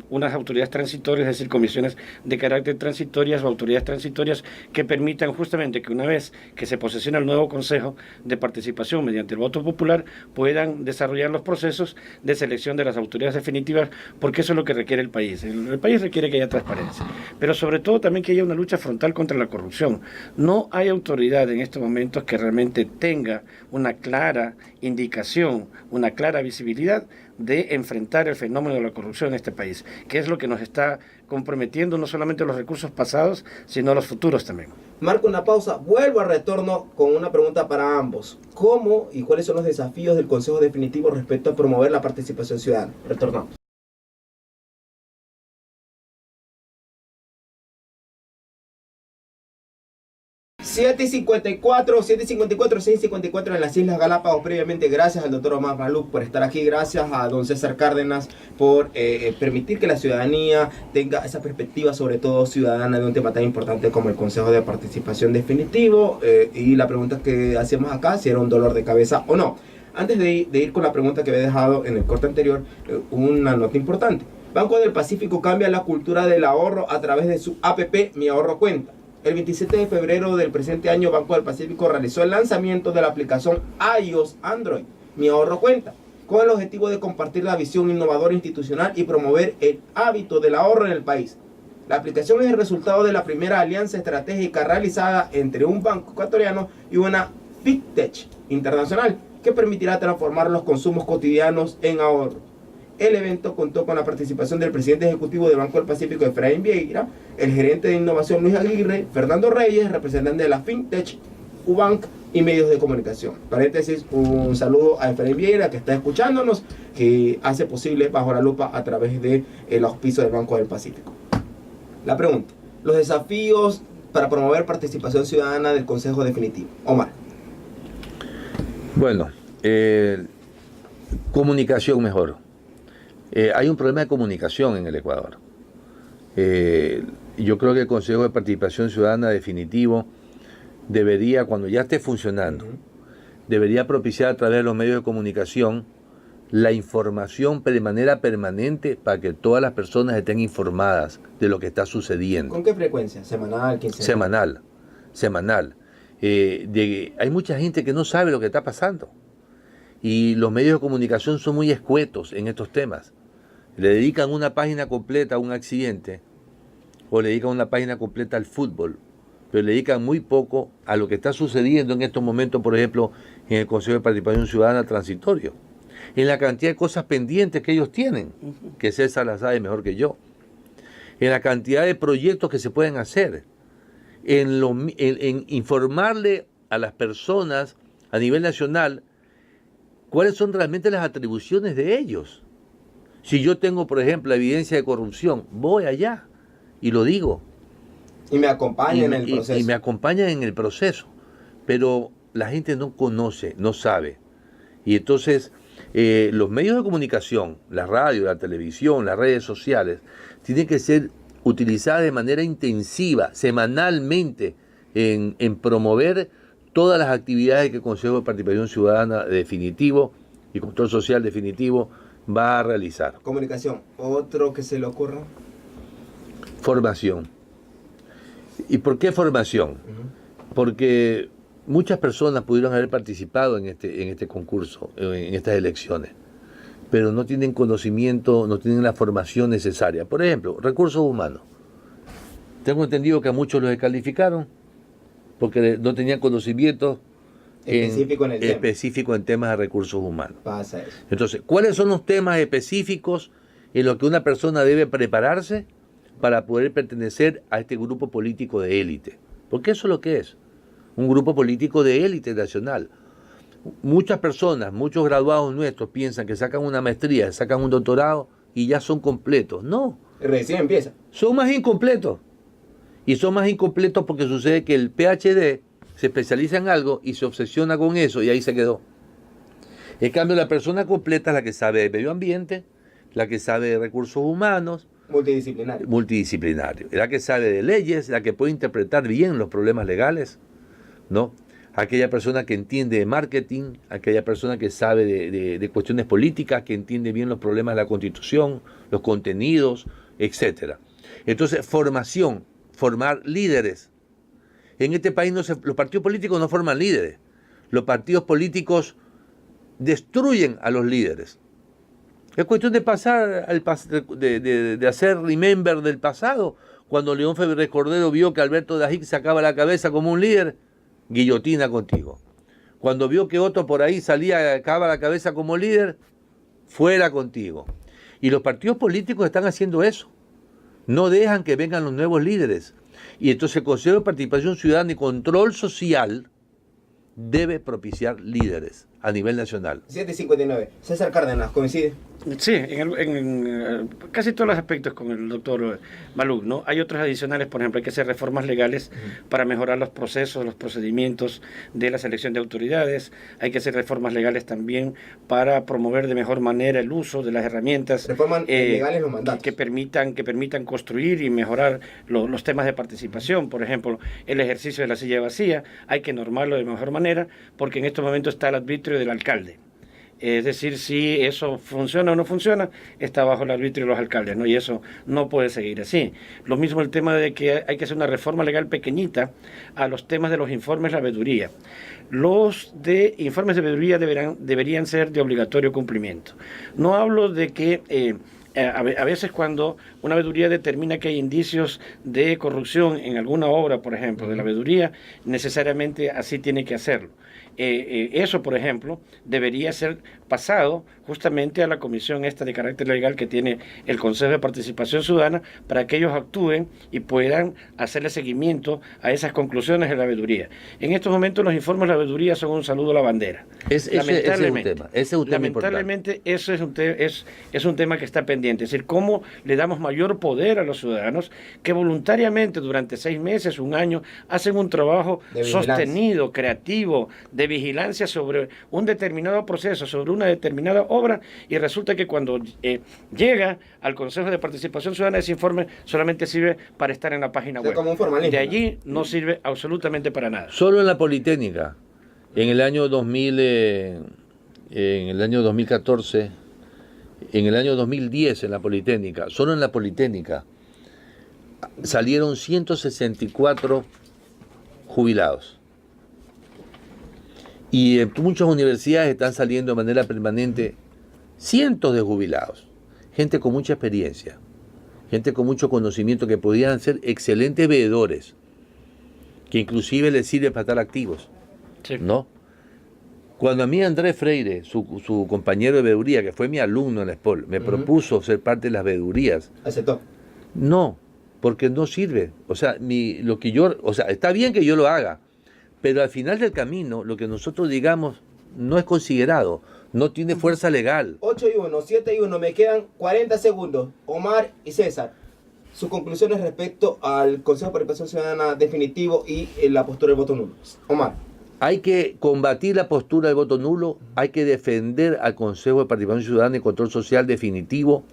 unas autoridades transitorias, es decir, comisiones de carácter transitorias o autoridades transitorias que permitan justamente que una vez que se posesione el nuevo Consejo de Participación mediante el voto popular, puedan desarrollar los procesos de selección de las autoridades definitivas, porque eso es lo que requiere el país. El país requiere que haya transparencia, pero sobre todo también que haya una lucha frontal contra la corrupción. No hay autoridad en estos momentos que realmente tenga una clara indicación, una clara visibilidad de enfrentar el fenómeno de la corrupción en este país, que es lo que nos está comprometiendo no solamente los recursos pasados, sino los futuros también. Marco una pausa, vuelvo al retorno con una pregunta para ambos. ¿Cómo y cuáles son los desafíos del Consejo Definitivo respecto a promover la participación ciudadana? Retornamos. 7:54, 6:54 en las Islas Galápagos. Previamente, gracias al doctor Omar Maluk por estar aquí. Gracias a don César Cárdenas por permitir que la ciudadanía tenga esa perspectiva, sobre todo ciudadana, de un tema tan importante como el Consejo de Participación Definitivo. Y la pregunta que hacemos acá, si era un dolor de cabeza o no. Antes de ir con la pregunta que había dejado en el corte anterior, una nota importante. Banco del Pacífico cambia la cultura del ahorro a través de su APP Mi Ahorro Cuenta. El 27 de febrero del presente año, Banco del Pacífico realizó el lanzamiento de la aplicación iOS Android Mi Ahorro Cuenta, con el objetivo de compartir la visión innovadora institucional y promover el hábito del ahorro en el país. La aplicación es el resultado de la primera alianza estratégica realizada entre un banco ecuatoriano y una fintech internacional que permitirá transformar los consumos cotidianos en ahorro. El evento contó con la participación del presidente ejecutivo del Banco del Pacífico, Efraín Vieira, el gerente de innovación Luis Aguirre, Fernando Reyes, representante de la FinTech, UBank y medios de comunicación. Paréntesis, un saludo a Efraín Vieira, que está escuchándonos, que hace posible Bajo la Lupa a través del auspicio del Banco del Pacífico. La pregunta: los desafíos para promover participación ciudadana del Consejo Definitivo. Omar. Bueno, comunicación mejor. Hay un problema de comunicación en el Ecuador. Yo creo que el Consejo de Participación Ciudadana Definitivo debería, cuando ya esté funcionando, debería propiciar a través de los medios de comunicación la información de manera permanente para que todas las personas estén informadas de lo que está sucediendo. ¿Con qué frecuencia? ¿Semanal, quincenal? Semanal. Hay mucha gente que no sabe lo que está pasando. Y los medios de comunicación son muy escuetos en estos temas. Le dedican una página completa a un accidente, o le dedican una página completa al fútbol, pero le dedican muy poco a lo que está sucediendo en estos momentos, por ejemplo, en el Consejo de Participación Ciudadana Transitorio, en la cantidad de cosas pendientes que ellos tienen, que César las sabe mejor que yo, en la cantidad de proyectos que se pueden hacer, en informarle a las personas a nivel nacional cuáles son realmente las atribuciones de ellos. Si yo tengo, por ejemplo, evidencia de corrupción, voy allá y lo digo. Y me acompañan en el proceso. Y me acompañan en el proceso. Pero la gente no conoce, no sabe. Y entonces los medios de comunicación, la radio, la televisión, las redes sociales, tienen que ser utilizadas de manera intensiva, semanalmente, en promover todas las actividades que el Consejo de Participación Ciudadana Definitivo y Control Social Definitivo va a realizar. Comunicación, ¿otro que se le ocurra? Formación. ¿Y por qué formación? Porque muchas personas pudieron haber participado en este concurso, en estas elecciones, pero no tienen conocimiento, no tienen la formación necesaria. Por ejemplo, recursos humanos. Tengo entendido que a muchos los descalificaron porque no tenían conocimiento específico en temas de recursos humanos. Pasa eso. Entonces, ¿cuáles son los temas específicos en los que una persona debe prepararse para poder pertenecer a este grupo político de élite? Porque eso es lo que es, un grupo político de élite nacional. Muchas personas, muchos graduados nuestros piensan que sacan una maestría, sacan un doctorado y ya son completos. No. Recién empieza. Son más incompletos. Y son más incompletos porque sucede que el PhD se especializa en algo y se obsesiona con eso y ahí se quedó. En cambio, la persona completa es la que sabe de medio ambiente, la que sabe de recursos humanos. Multidisciplinario. La que sabe de leyes, la que puede interpretar bien los problemas legales, ¿no? Aquella persona que entiende de marketing, aquella persona que sabe de cuestiones políticas, que entiende bien los problemas de la Constitución, los contenidos, etcétera. Entonces, formación. Formar líderes. En este país los partidos políticos no forman líderes. Los partidos políticos destruyen a los líderes. Es cuestión de pasar de hacer remember del pasado. Cuando León Febres Cordero vio que Alberto Dajic sacaba la cabeza como un líder, guillotina contigo. Cuando vio que otro por ahí sacaba la cabeza como líder, fuera contigo. Y los partidos políticos están haciendo eso. No dejan que vengan los nuevos líderes. Y entonces el Consejo de Participación Ciudadana y Control Social debe propiciar líderes a nivel nacional. 7:59. César Cárdenas, ¿coincide? Sí, en casi todos los aspectos con el doctor Maluk, ¿no? Hay otros adicionales, por ejemplo, hay que hacer reformas legales para mejorar los procesos, los procedimientos de la selección de autoridades, hay que hacer reformas legales también para promover de mejor manera el uso de las herramientas legales, los mandatos. que permitan construir y mejorar los temas de participación, por ejemplo, el ejercicio de la silla vacía, hay que normarlo de mejor manera, porque en estos momentos está el arbitrio del alcalde. Es decir, si eso funciona o no funciona, está bajo el arbitrio de los alcaldes, ¿no? Y eso no puede seguir así. Lo mismo el tema de que hay que hacer una reforma legal pequeñita a los temas de los informes de la veeduría. Los de informes de veeduría deberían ser de obligatorio cumplimiento. No hablo de que a veces cuando una veeduría determina que hay indicios de corrupción en alguna obra, por ejemplo, de la veeduría, necesariamente así tiene que hacerlo. Eso, por ejemplo, debería ser pasado justamente a la comisión esta de carácter legal que tiene el Consejo de Participación Ciudadana para que ellos actúen y puedan hacerle seguimiento a esas conclusiones de la veeduría. En estos momentos los informes de la veeduría son un saludo a la bandera. Lamentablemente, eso es un tema que está pendiente. Es decir, cómo le damos mayor poder a los ciudadanos que voluntariamente durante 6 meses, un año, hacen un trabajo sostenido, creativo, de vigilancia sobre un determinado proceso, sobre una determinada obra, y resulta que cuando llega al Consejo de Participación Ciudadana ese informe solamente sirve para estar en la página web. Como un formalismo. De allí no sirve absolutamente para nada. Solo en la Politécnica, en el año 2014, en el año 2010 en la Politécnica, solo en la Politécnica, salieron 164 jubilados. Y en muchas universidades están saliendo de manera permanente cientos de jubilados, gente con mucha experiencia, gente con mucho conocimiento que podían ser excelentes veedores, que inclusive les sirve para estar activos, sí. ¿No? Cuando a mí Andrés Freire, su compañero de veeduría, que fue mi alumno en la SPOL, me propuso ser parte de las veedurías, ¿aceptó? No, porque no sirve. O sea, está bien que yo lo haga, pero al final del camino, lo que nosotros digamos no es considerado, no tiene fuerza legal. 8:1, 7:1, me quedan 40 segundos. Omar y César, sus conclusiones respecto al Consejo de Participación Ciudadana definitivo y la postura del voto nulo. Omar. Hay que combatir la postura del voto nulo, hay que defender al Consejo de Participación Ciudadana y Control Social definitivo,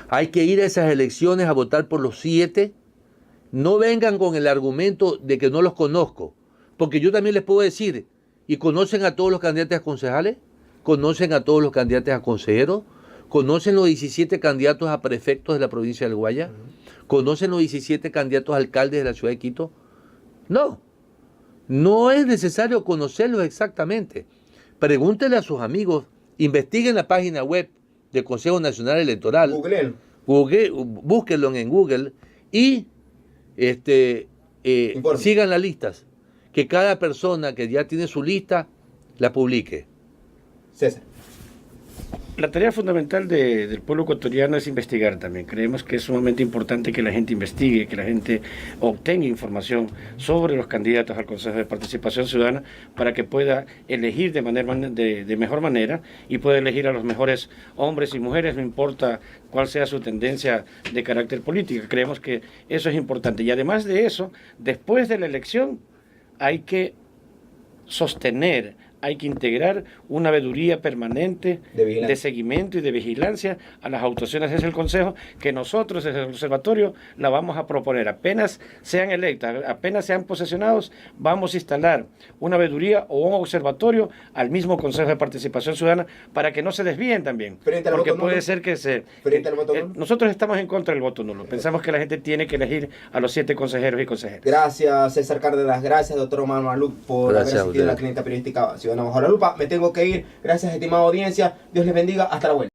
hay que ir a esas elecciones a votar por los 7, no vengan con el argumento de que no los conozco, porque yo también les puedo decir, ¿y conocen a todos los candidatos a concejales? ¿Conocen a todos los candidatos a consejeros? ¿Conocen los 17 candidatos a prefectos de la provincia del Guaya? ¿Conocen los 17 candidatos a alcaldes de la ciudad de Quito? No es necesario conocerlos exactamente. Pregúntenle a sus amigos, investiguen la página web del Consejo Nacional Electoral. Búsquenlo en Google y sigan las listas. Que cada persona que ya tiene su lista la publique. César. La tarea fundamental del pueblo ecuatoriano es investigar también. Creemos que es sumamente importante que la gente investigue, que la gente obtenga información sobre los candidatos al Consejo de Participación Ciudadana para que pueda elegir de mejor manera y pueda elegir a los mejores hombres y mujeres, no importa cuál sea su tendencia de carácter político. Creemos que eso es importante. Y además de eso, después de la elección hay que sostener, hay que integrar una veeduría permanente de seguimiento y de vigilancia a las actuaciones desde el Consejo, que nosotros desde el Observatorio la vamos a proponer. Apenas sean electas, apenas sean posesionados, vamos a instalar una veeduría o un observatorio al mismo Consejo de Participación Ciudadana para que no se desvíen también. Porque puede ser que nosotros estamos en contra del voto nulo. Pensamos que la gente tiene que elegir a los 7 consejeros y consejeras. Gracias, César Cárdenas. Gracias, doctor Omar Maluk, por haber asistido a la clínica periodística Ciudadana Bajo la Lupa. Me tengo que ir. Gracias, estimada audiencia. Dios les bendiga. Hasta la vuelta.